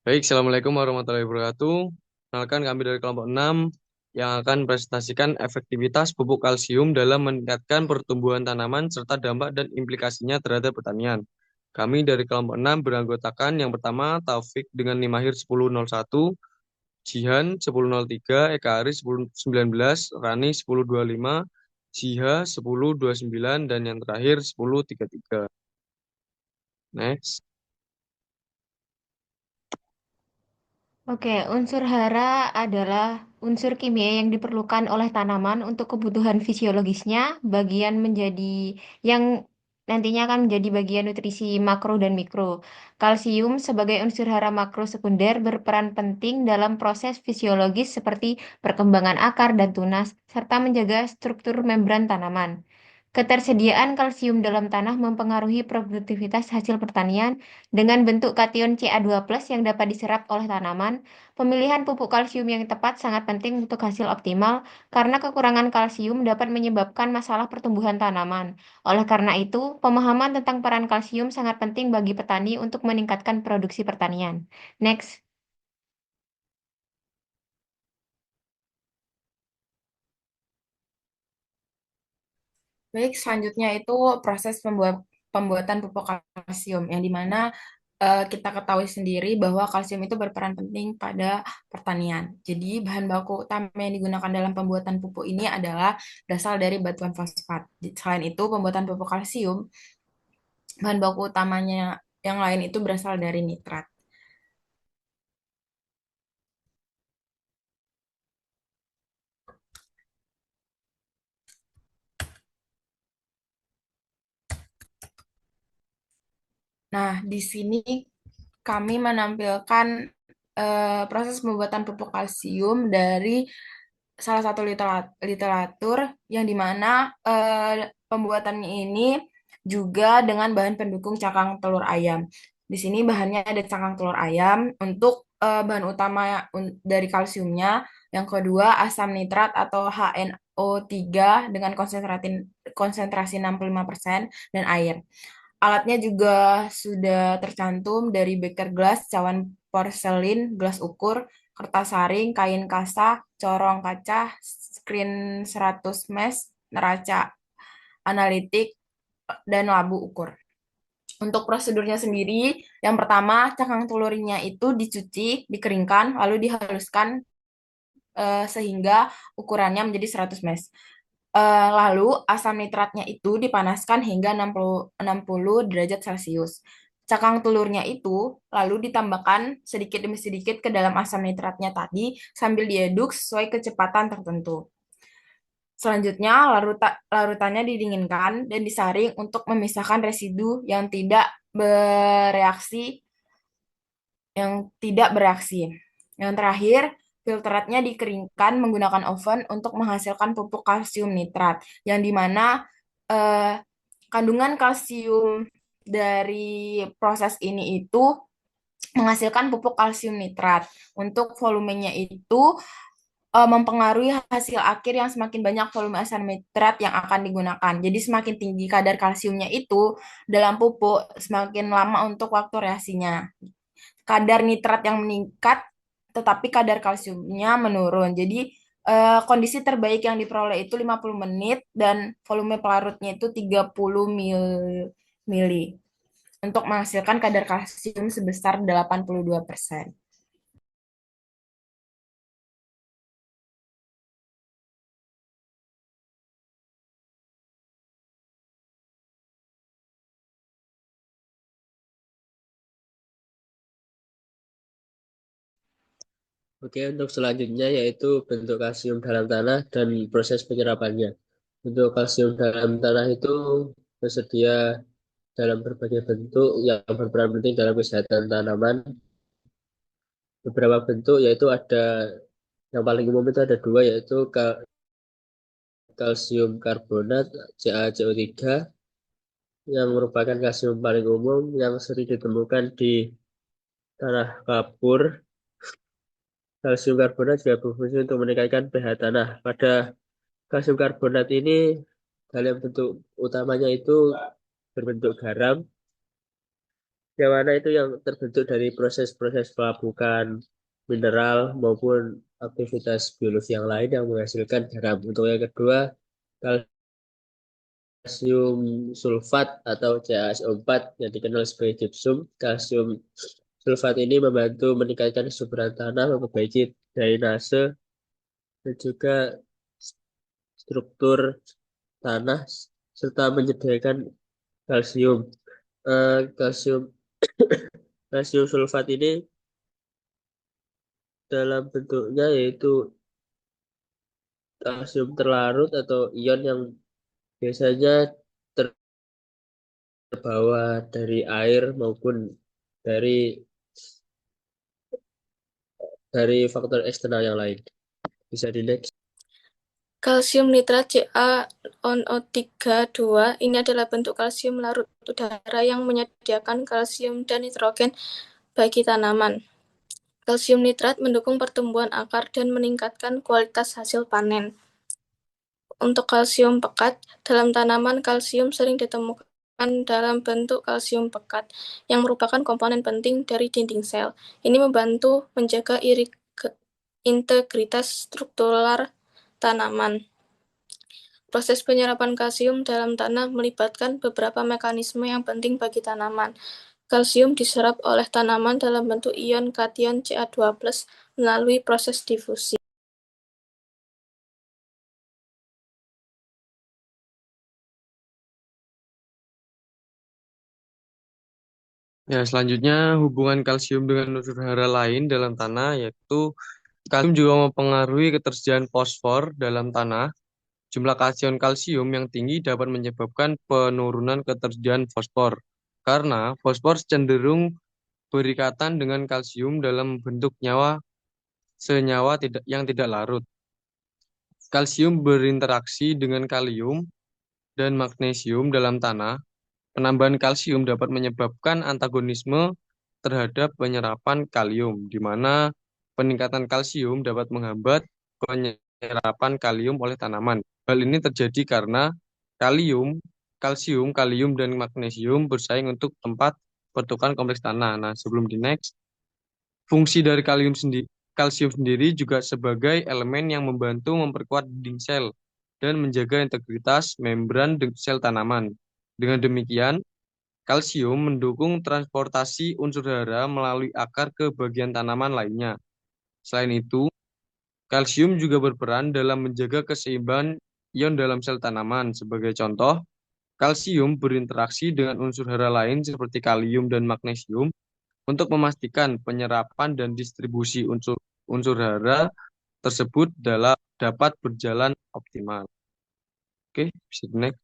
Baik, Assalamualaikum warahmatullahi wabarakatuh. Kenalkan kami dari kelompok 6 yang akan presentasikan efektivitas pupuk kalsium dalam meningkatkan pertumbuhan tanaman serta dampak dan implikasinya terhadap pertanian. Kami dari kelompok 6 beranggotakan yang pertama Taufik dengan NIM akhir 1001, Jihan 1003, Eka Aris 1019, Rani 1025, Jiha 1029, dan yang terakhir 1033. Next. Oke, unsur hara adalah unsur kimia yang diperlukan oleh tanaman untuk kebutuhan fisiologisnya, bagian menjadi yang nantinya akan menjadi bagian nutrisi makro dan mikro. Kalsium sebagai unsur hara makro sekunder berperan penting dalam proses fisiologis seperti perkembangan akar dan tunas, serta menjaga struktur membran tanaman. Ketersediaan kalsium dalam tanah mempengaruhi produktivitas hasil pertanian dengan bentuk kation Ca2+ yang dapat diserap oleh tanaman. Pemilihan pupuk kalsium yang tepat sangat penting untuk hasil optimal karena kekurangan kalsium dapat menyebabkan masalah pertumbuhan tanaman. Oleh karena itu, pemahaman tentang peran kalsium sangat penting bagi petani untuk meningkatkan produksi pertanian. Next. Baik, selanjutnya itu proses pembuatan pupuk kalsium, yang dimana kita ketahui sendiri bahwa kalsium itu berperan penting pada pertanian. Jadi, bahan baku utama yang digunakan dalam pembuatan pupuk ini adalah berasal dari batuan fosfat. Selain itu, pembuatan pupuk kalsium, bahan baku utamanya yang lain itu berasal dari nitrat. Nah, di sini kami menampilkan proses pembuatan pupuk kalsium dari salah satu literatur yang dimana pembuatannya ini juga dengan bahan pendukung cakang telur ayam. Di sini bahannya ada cakang telur ayam untuk bahan utama dari kalsiumnya. Yang kedua asam nitrat atau HNO3 dengan konsentrasi 65% dan air. Alatnya juga sudah tercantum dari beker gelas, cawan porselin, gelas ukur, kertas saring, kain kasa, corong kaca, screen 100 mesh, neraca analitik, dan labu ukur. Untuk prosedurnya sendiri, yang pertama cakang telurnya itu dicuci, dikeringkan, lalu dihaluskan sehingga ukurannya menjadi 100 mesh. Lalu asam nitratnya itu dipanaskan hingga 60 derajat Celcius. Cakang telurnya itu lalu ditambahkan sedikit demi sedikit ke dalam asam nitratnya tadi sambil diaduk sesuai kecepatan tertentu. Selanjutnya, larutannya didinginkan dan disaring untuk memisahkan residu yang tidak bereaksi. Yang terakhir, filteratnya dikeringkan menggunakan oven untuk menghasilkan pupuk kalsium nitrat, yang dimana eh, kandungan kalsium dari proses ini itu menghasilkan pupuk kalsium nitrat. Untuk volumenya itu mempengaruhi hasil akhir yang semakin banyak volume asam nitrat yang akan digunakan. Jadi semakin tinggi kadar kalsiumnya itu dalam pupuk, semakin lama untuk waktu reaksinya. Kadar nitrat yang meningkat, tetapi kadar kalsiumnya menurun. Jadi kondisi terbaik yang diperoleh itu 50 menit dan volume pelarutnya itu 30 mili untuk menghasilkan kadar kalsium sebesar 82%. Oke, untuk selanjutnya yaitu bentuk kalsium dalam tanah dan proses penyerapannya. Bentuk kalsium dalam tanah itu tersedia dalam berbagai bentuk yang berperan penting dalam kesehatan tanaman. Beberapa bentuk yaitu ada yang paling umum itu ada dua yaitu kalsium karbonat CaCO3 yang merupakan kalsium paling umum yang sering ditemukan di tanah kapur. Kalsium karbonat juga berfungsi untuk meningkatkan pH tanah. Pada kalsium karbonat ini dalam bentuk utamanya itu berbentuk garam yang mana itu yang terbentuk dari proses-proses pelapukan mineral maupun aktivitas biologi yang lain yang menghasilkan garam. Untuk yang kedua, kalsium sulfat atau CaSO4 yang dikenal sebagai gypsum. Kalsium sulfat ini membantu meningkatkan kesuburan tanah, memperbaiki drainase, dan juga struktur tanah, serta menyediakan kalsium. Kalsium kalsium sulfat ini dalam bentuknya yaitu kalsium terlarut atau ion yang biasanya terbawa dari air maupun dari faktor eksternal yang lain. Bisa di next. Kalsium nitrat CaNO3 2 ini adalah bentuk kalsium larut udara yang menyediakan kalsium dan nitrogen bagi tanaman. Kalsium nitrat mendukung pertumbuhan akar dan meningkatkan kualitas hasil panen. Untuk kalsium pekat, dalam tanaman kalsium sering ditemukan dalam bentuk kalsium pekat, yang merupakan komponen penting dari dinding sel. Ini membantu menjaga integritas struktural tanaman. Proses penyerapan kalsium dalam tanah melibatkan beberapa mekanisme yang penting bagi tanaman. Kalsium diserap oleh tanaman dalam bentuk ion kation Ca2+ melalui proses difusi. Ya, selanjutnya hubungan kalsium dengan unsur hara lain dalam tanah, yaitu kalsium juga mempengaruhi ketersediaan fosfor dalam tanah. Jumlah kation kalsium yang tinggi dapat menyebabkan penurunan ketersediaan fosfor, karena fosfor cenderung berikatan dengan kalsium dalam bentuk senyawa yang tidak larut. Kalsium berinteraksi dengan kalium dan magnesium dalam tanah. Penambahan kalsium dapat menyebabkan antagonisme terhadap penyerapan kalium, di mana peningkatan kalsium dapat menghambat penyerapan kalium oleh tanaman. Hal ini terjadi karena kalsium, kalium, dan magnesium bersaing untuk tempat pertukaran kompleks tanah. Nah, sebelum di next, fungsi dari kalsium sendiri juga sebagai elemen yang membantu memperkuat dinding sel dan menjaga integritas membran sel tanaman. Dengan demikian, kalsium mendukung transportasi unsur hara melalui akar ke bagian tanaman lainnya. Selain itu, kalsium juga berperan dalam menjaga keseimbangan ion dalam sel tanaman. Sebagai contoh, kalsium berinteraksi dengan unsur hara lain seperti kalium dan magnesium untuk memastikan penyerapan dan distribusi unsur hara tersebut dapat berjalan optimal. Oke, bisa di next.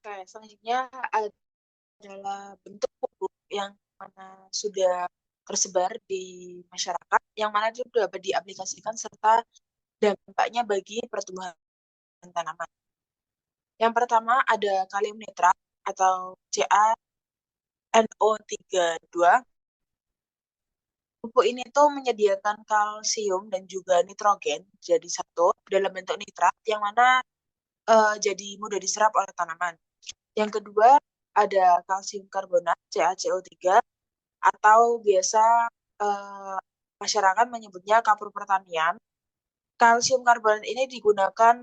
Oke, selanjutnya adalah bentuk pupuk yang mana sudah tersebar di masyarakat, yang mana itu dapat diaplikasikan serta dampaknya bagi pertumbuhan tanaman. Yang pertama ada kalium nitrat atau CaNO3 2. Pupuk ini tuh menyediakan kalsium dan juga nitrogen jadi satu dalam bentuk nitrat, yang mana jadi mudah diserap oleh tanaman. Yang kedua ada kalsium karbonat CaCO3 atau biasa masyarakat menyebutnya kapur pertanian. Kalsium karbonat ini digunakan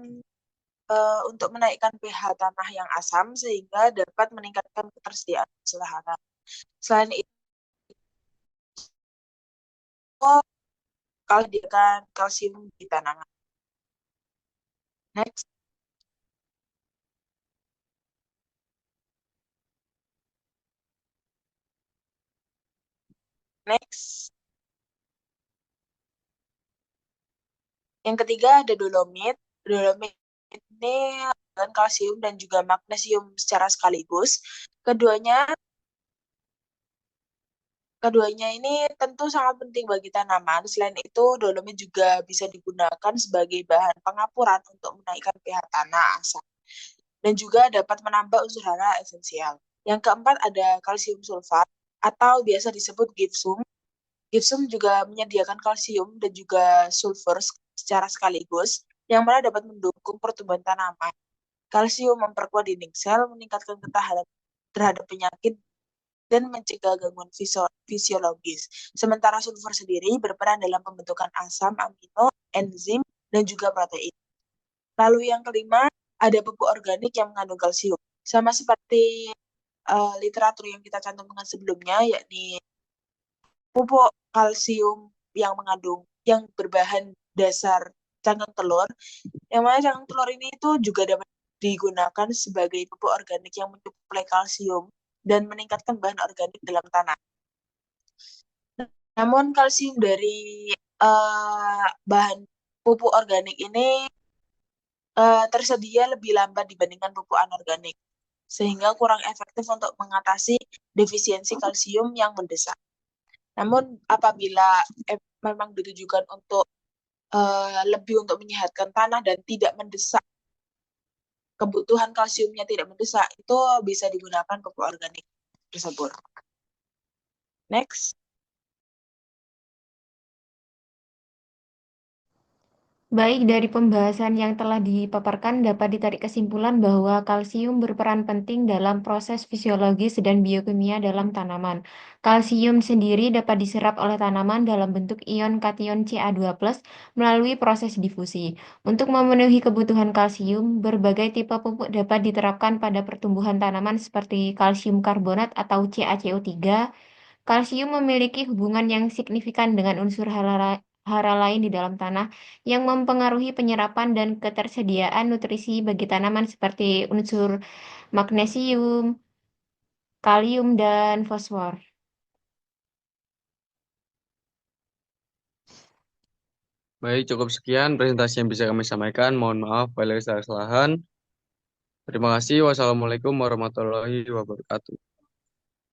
untuk menaikkan pH tanah yang asam sehingga dapat meningkatkan ketersediaan hasil hara. Selain itu, kalau digunakan kalsium di tanaman. Next. Next. Yang ketiga ada dolomit. Dolomit ini dengan kalsium dan juga magnesium secara sekaligus. Keduanya ini tentu sangat penting bagi tanaman. Selain itu, dolomit juga bisa digunakan sebagai bahan pengapuran untuk menaikkan pH tanah asam dan juga dapat menambah unsur hara esensial. Yang keempat ada kalsium sulfat atau biasa disebut gypsum. Gypsum juga menyediakan kalsium dan juga sulfur secara sekaligus, yang mana dapat mendukung pertumbuhan tanaman. Kalsium memperkuat dinding sel, meningkatkan ketahanan terhadap penyakit, dan mencegah gangguan fisiologis. Sementara sulfur sendiri berperan dalam pembentukan asam amino, enzim, dan juga protein. Lalu yang kelima, ada pupuk organik yang mengandung kalsium. Sama seperti literatur yang kita cantumkan sebelumnya, yakni pupuk kalsium yang berbahan dasar cangkang telur, yang mana cangkang telur ini itu juga dapat digunakan sebagai pupuk organik yang mencukupi kalsium dan meningkatkan bahan organik dalam tanah. Namun kalsium dari bahan pupuk organik ini tersedia lebih lambat dibandingkan pupuk anorganik, sehingga kurang efektif untuk mengatasi defisiensi kalsium yang mendesak. Namun apabila memang ditujukan untuk lebih untuk menyehatkan tanah dan tidak mendesak, kebutuhan kalsiumnya tidak mendesak, itu bisa digunakan pupuk organik tersebut. Next. Baik, dari pembahasan yang telah dipaparkan dapat ditarik kesimpulan bahwa kalsium berperan penting dalam proses fisiologis dan biokimia dalam tanaman. Kalsium sendiri dapat diserap oleh tanaman dalam bentuk ion kation Ca2+ melalui proses difusi. Untuk memenuhi kebutuhan kalsium, berbagai tipe pupuk dapat diterapkan pada pertumbuhan tanaman seperti kalsium karbonat atau CaCO3. Kalsium memiliki hubungan yang signifikan dengan unsur hara lain di dalam tanah yang mempengaruhi penyerapan dan ketersediaan nutrisi bagi tanaman seperti unsur magnesium, kalium, dan fosfor. Baik, cukup sekian presentasi yang bisa kami sampaikan. Mohon maaf bila ada kesalahan. Terima kasih. Wassalamualaikum warahmatullahi wabarakatuh.